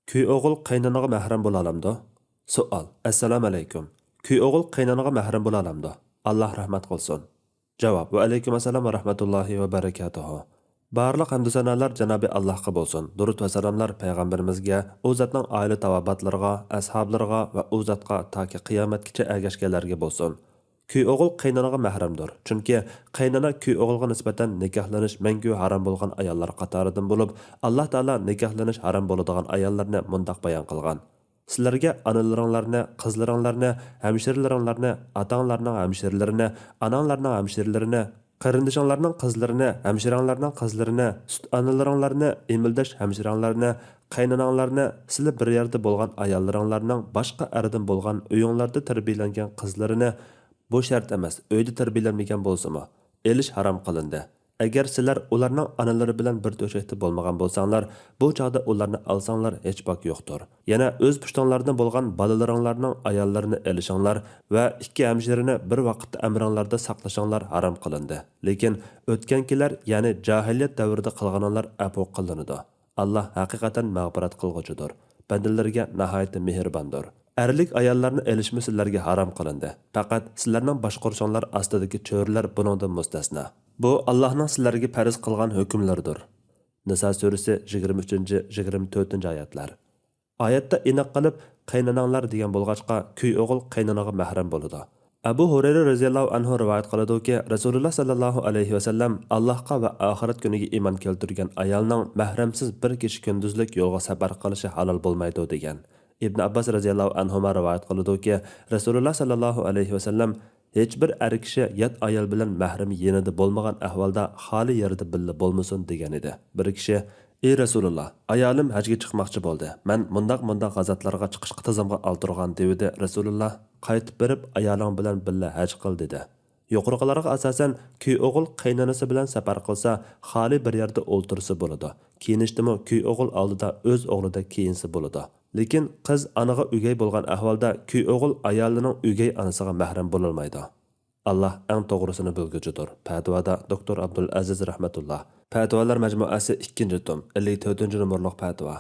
Kuy o'g'il qaynanaga mahram bo'la olamdi? Savol. Assalomu alaykum. Kuy o'g'il qaynanaga mahram bo'la olamdi? Alloh rahmat qilsin. Javob. Va alaykum assalom va rahmatullohi va barakatuhu. Barliq hamd sanolar Janobi Allohga bo'lsin. Durud va salomlar payg'ambarimizga, u zotning oila tavobatlariga, ashablariga va u zotga toki qiyomatgacha ergashganlarga bo'lsin. Kuy o'g'il qaynanaga mahramdir. Chunki qaynana kuy o'g'ilga nisbatan nikohlanish mangu harom bo'lgan ayollar qatoridan bo'lib, Alloh taolo nikohlanish harom bo'ladigan ayollarni mundaq bayon qilgan. Sizlarga onalaringlarni, qizlaringlarni, hamshiralaringlarni, otanglarning hamshiralarini, onanglarning hamshiralarini, qarindishinglarning qizlarini, hamshiranglarning qizlarini, sut onalaringlarni, emildash hamshiranglarni, qaynananglarni, sizlar bir yerda bo'lgan ayollaringlarning boshqa erdan bo'lgan uyinglarda tarbiyalangan qizlarini bu shart emas, uyda tarbiyalanmagan bo'lsa-mu, elish harom qilindi. Agar sizlar ularning onalari bilan bir to'shakda bo'lmagan bo'lsanglar, bu chog'da ularni olsanglar hech bak yo'qdir. Yana o'z pushtonlardan bo'lgan bolalaringlarning ayollarini elishinglar va ikki hamshirini bir vaqtda amringlarda saqlashinglar harom qilindi. Lekin o'tgankilar, ya'ni jahiliyat davrida qilganlar afv qilinadi. Alloh haqiqatan mag'firat qilg'uchidir. Bandalarga nihoyat mehribondir. Erlik ayollarni elishmi sizlarga harom qilindi. Faqat sizlarning boshqurishinglar ostidagi cho'rlar buningdan mustasno. Bu Allohning sizlarga farz qilgan hukmlardir. Nisa surasi 23-24 oyatlar. Oyatda aniq qilib qaynananglar degan bo'lg'achqa kuy o'g'il qaynanaga mahram bo'ladi. Abu Hurayra radhiyallohu anhu rivoyat qiladi-ki, Rasululloh sallallohu alayhi va sallam Allohga va oxirat kuniga iymon keltirgan ayolning mahramsiz bir kishi kunduzlik yo'lga safar qilishi halol bo'lmaydi degan. Ibn Abbas radhiyallohu anhu rivoyat qiladi-ki, Rasululloh sallallohu alayhi va sallam hech bir er kishi yot ayol bilan mahrami yanida bo'lmagan ahvolda xoli yerda billa bo'lmasin degan edi. Bir kishi: "Ey Rasululloh, ayolim hajga chiqmoqchi bo'ldi. Men mundaq g'azotlarga chiqishga tizimga oltirgan" dedi. Rasululloh qaytib berib ayoling bilan billa haj qil dedi. Yuqoriqilarga asosan kuy o'g'il qaynonasi bilan safar qilsa, xoli bir yerda o'ltirsa bo'ladi. Kiyinishdimi kuy o'g'il oldida o'z o'g'lida kiyinsa bo'ladi. Lekin qiz anaga o'gay bo'lgan ahvolda kuy o'g'il ayolining o'gay onasiga mahram bo'lolmaydi. Alloh eng to'g'risini bilguchidir. Fatvoda Dr. Abdul Aziz rahmatulloh. Fatvolar majmuasi 2-tom, 54-numorliq fatvo.